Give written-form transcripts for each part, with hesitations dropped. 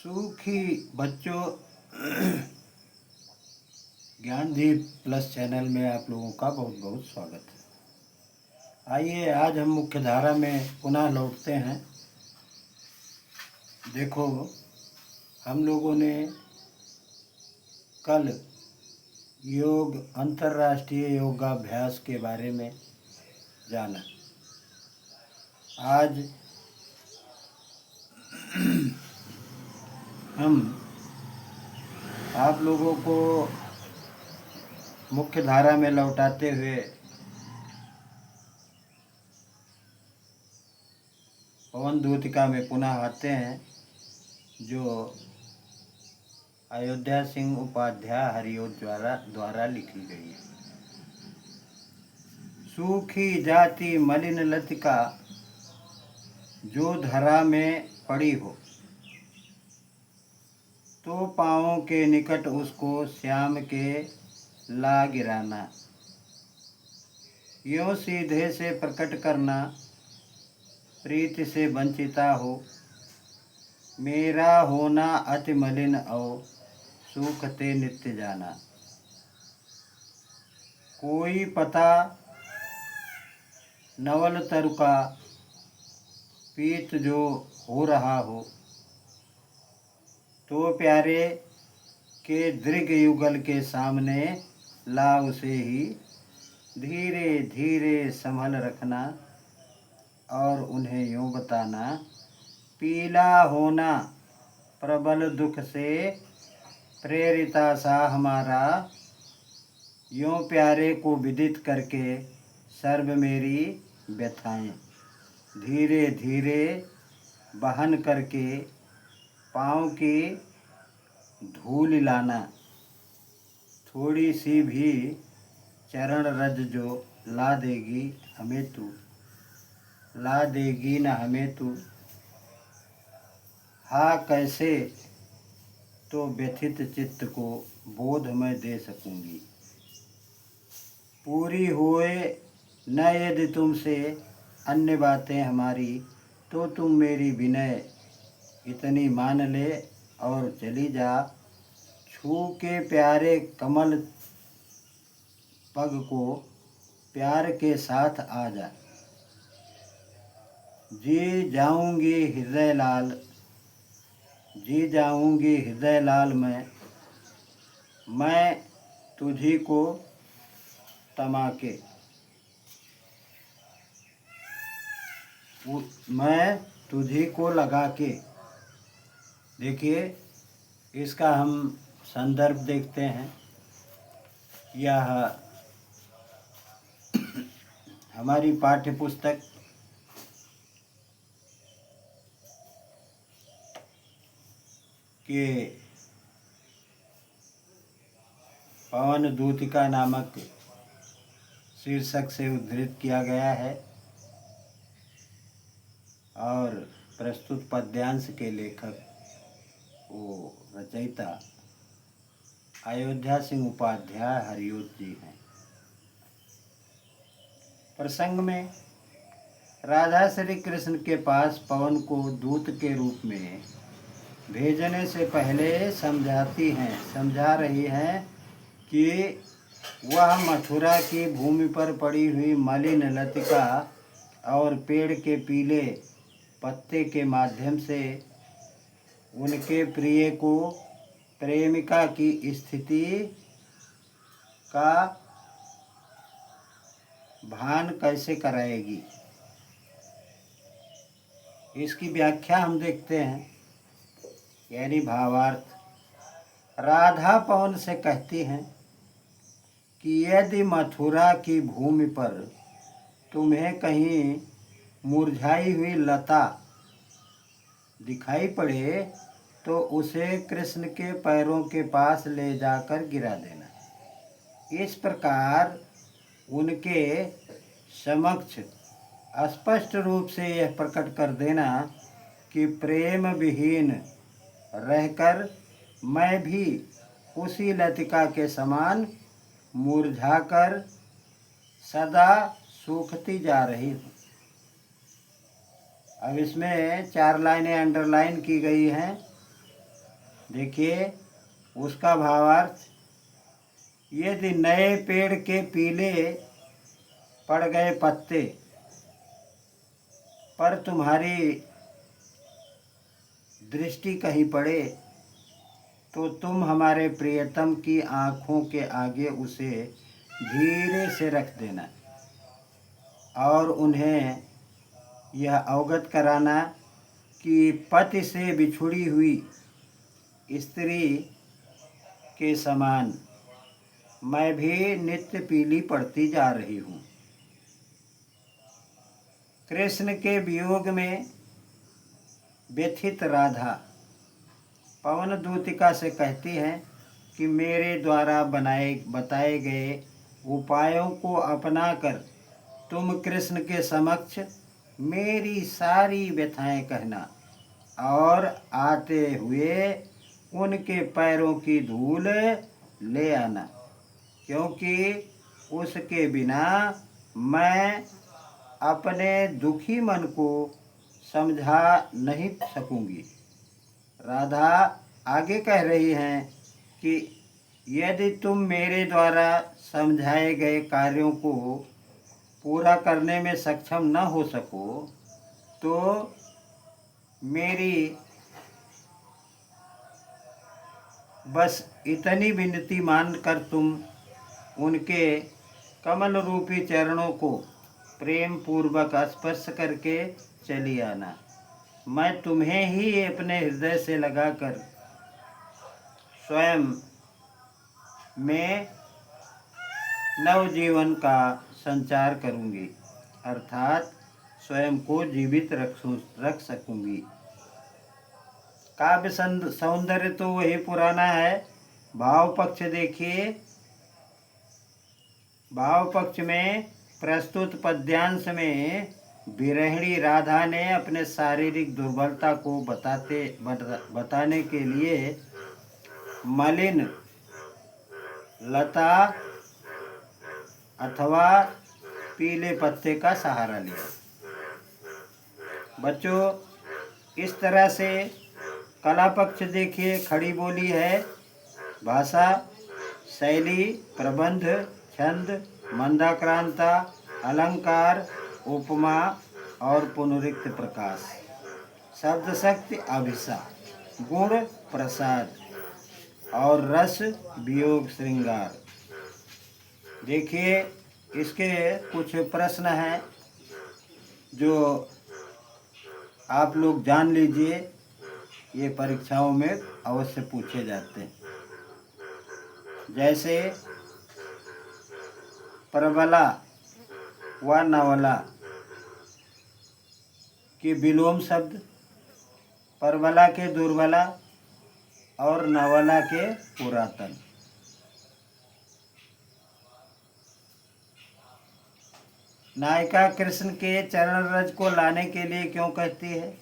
सुखी बच्चों, Gyandeep plus channel में आप लोगों का बहुत बहुत स्वागत है। आइए आज हम मुख्य धारा में पुनः लौटते हैं। देखो, हम लोगों ने कल योग अंतर्राष्ट्रीय योगाभ्यास के बारे में जाना। आज हम आप लोगों को मुख्य धारा में लौटाते हुए पवन दूतिका में पुनः आते हैं, जो अयोध्या सिंह उपाध्याय हरिओत द्वारा लिखी गई है। सूखी जाति मलिन लतिका जो धरा में पड़ी हो, तो पाँवों के निकट उसको श्याम के ला गिराना। यों सीधे से प्रकट करना, प्रीति से वंचिता हो। मेरा होना अति मलिन और सूखते नित्य जाना। कोई पता नवल तरु का पीत जो हो रहा हो, तो प्यारे के दृग युगल के सामने ला उसे ही धीरे धीरे संभल रखना और उन्हें यूँ बताना, पीला होना प्रबल दुख से प्रेरिता सा हमारा। यूँ प्यारे को विदित करके सर्व मेरी व्यथाएं धीरे धीरे बहन करके पाँव की धूल लाना। थोड़ी सी भी चरण रज जो ला देगी हमें तू, ला देगी न हमें तू। हाँ कैसे तो व्यथित चित्त को बोध मैं दे सकूँगी। पूरी हुए न यदि तुमसे अन्य बातें हमारी, तो तुम मेरी विनय इतनी मान ले और चली जा। छू के प्यारे कमल पग को प्यार के साथ आ जा। जी जाऊंगी हृदय लाल, जी जाऊंगी हृदय लाल मैं तुझी को तमाके। मैं तुझी को लगा के। देखिए, इसका हम संदर्भ देखते हैं। यह हमारी पाठ्य पुस्तक के पवन दूतिका नामक शीर्षक से उद्धृत किया गया है और प्रस्तुत पद्यांश के लेखक वो रचयिता अयोध्या सिंह उपाध्याय हरिओत जी हैं। प्रसंग में राधा श्री कृष्ण के पास पवन को दूत के रूप में भेजने से पहले समझा रही हैं कि वह मथुरा की भूमि पर पड़ी हुई मलिन लतिका और पेड़ के पीले पत्ते के माध्यम से उनके प्रिय को प्रेमिका की स्थिति का भान कैसे कराएगी। इसकी व्याख्या हम देखते हैं, यानी भावार्थ। राधा पवन से कहती हैं कि यदि मथुरा की भूमि पर तुम्हें कहीं मुरझाई हुई लता दिखाई पड़े, तो उसे कृष्ण के पैरों के पास ले जाकर गिरा देना। इस प्रकार उनके समक्ष स्पष्ट रूप से यह प्रकट कर देना कि प्रेम विहीन रहकर मैं भी उसी लतिका के समान मुरझाकर सदा सूखती जा रही हूँ। अब इसमें 4 लाइनें अंडरलाइन की गई हैं देखिए उसका भावार्थ, यदि नए पेड़ के पीले पड़ गए पत्ते पर तुम्हारी दृष्टि कहीं पड़े तो तुम हमारे प्रियतम की आँखों के आगे उसे धीरे से रख देना और उन्हें यह अवगत कराना कि पति से बिछुड़ी हुई स्त्री के समान मैं भी नित्य पीली पड़ती जा रही हूँ। कृष्ण के वियोग में व्यथित राधा पवन दूतिका से कहती हैं कि मेरे द्वारा बताए गए उपायों को अपनाकर तुम कृष्ण के समक्ष मेरी सारी व्यथाएं कहना और आते हुए उनके पैरों की धूल ले आना, क्योंकि उसके बिना मैं अपने दुखी मन को समझा नहीं सकूंगी। राधा आगे कह रही हैं कि यदि तुम मेरे द्वारा समझाए गए कार्यों को पूरा करने में सक्षम न हो सको तो मेरी बस इतनी विनती मानकर तुम उनके कमल रूपी चरणों को प्रेम पूर्वक स्पर्श करके चली आना। मैं तुम्हें ही अपने हृदय से लगाकर स्वयं में नवजीवन का संचार करूंगी, अर्थात स्वयं को जीवित रख सकूंगी। काव्य सौंदर्य तो वही पुराना है। भाव पक्ष देखिए, भाव पक्ष में प्रस्तुत पद्यांश में विरहिणी राधा ने अपने शारीरिक दुर्बलता को बताने के लिए मलिन लता अथवा पीले पत्ते का सहारा लिया। बच्चों, इस तरह से कला पक्ष देखिए, खड़ी बोली है, भाषा, शैली, प्रबंध, छंद, मंदाक्रांता, अलंकार, उपमा और पुनरुक्त प्रकाश, शब्द शक्ति, अभिसा, गुण, प्रसाद और रस, वियोग, श्रृंगार। देखिए इसके कुछ प्रश्न हैं जो आप लोग जान लीजिए, ये परीक्षाओं में अवश्य पूछे जाते हैं। जैसे प्रबला व नवला के विलोम शब्द, प्रबला के दुर्बला और नवला के पुरातन। नायिका कृष्ण के चरण रज को लाने के लिए क्यों कहती है?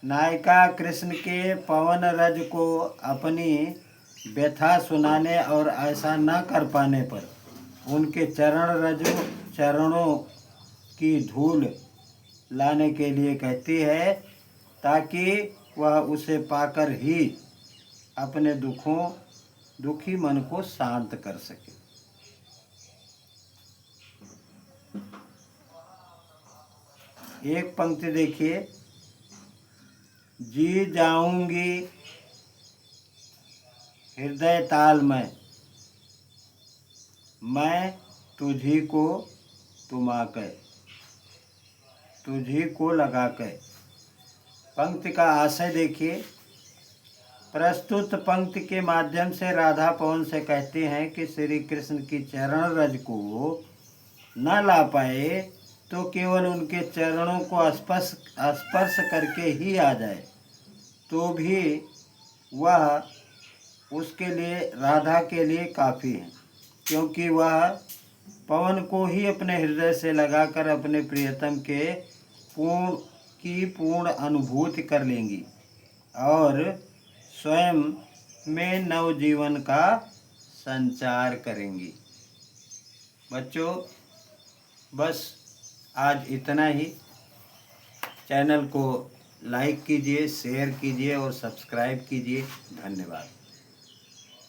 नायिका कृष्ण के पवन रज को अपनी व्यथा सुनाने और ऐसा न कर पाने पर उनके चरणों की धूल लाने के लिए कहती है, ताकि वह उसे पाकर ही अपने दुखी मन को शांत कर सके। एक पंक्ति देखिए, जी जाऊंगी हृदय ताल में, मैं तुझी को तुझी को लगा के। पंक्ति का आशय देखिए, प्रस्तुत पंक्ति के माध्यम से राधा पवन से कहते हैं कि श्री कृष्ण की चरण रज को न ला पाए तो केवल उनके चरणों को स्पर्श करके ही आ जाए तो भी वह उसके लिए, राधा के लिए काफ़ी है, क्योंकि वह पवन को ही अपने हृदय से लगाकर अपने प्रियतम के पूर्ण अनुभूति कर लेंगी और स्वयं में नवजीवन का संचार करेंगी। बच्चों, बस आज इतना ही। चैनल को लाइक कीजिए, शेयर कीजिए और सब्सक्राइब कीजिए। धन्यवाद।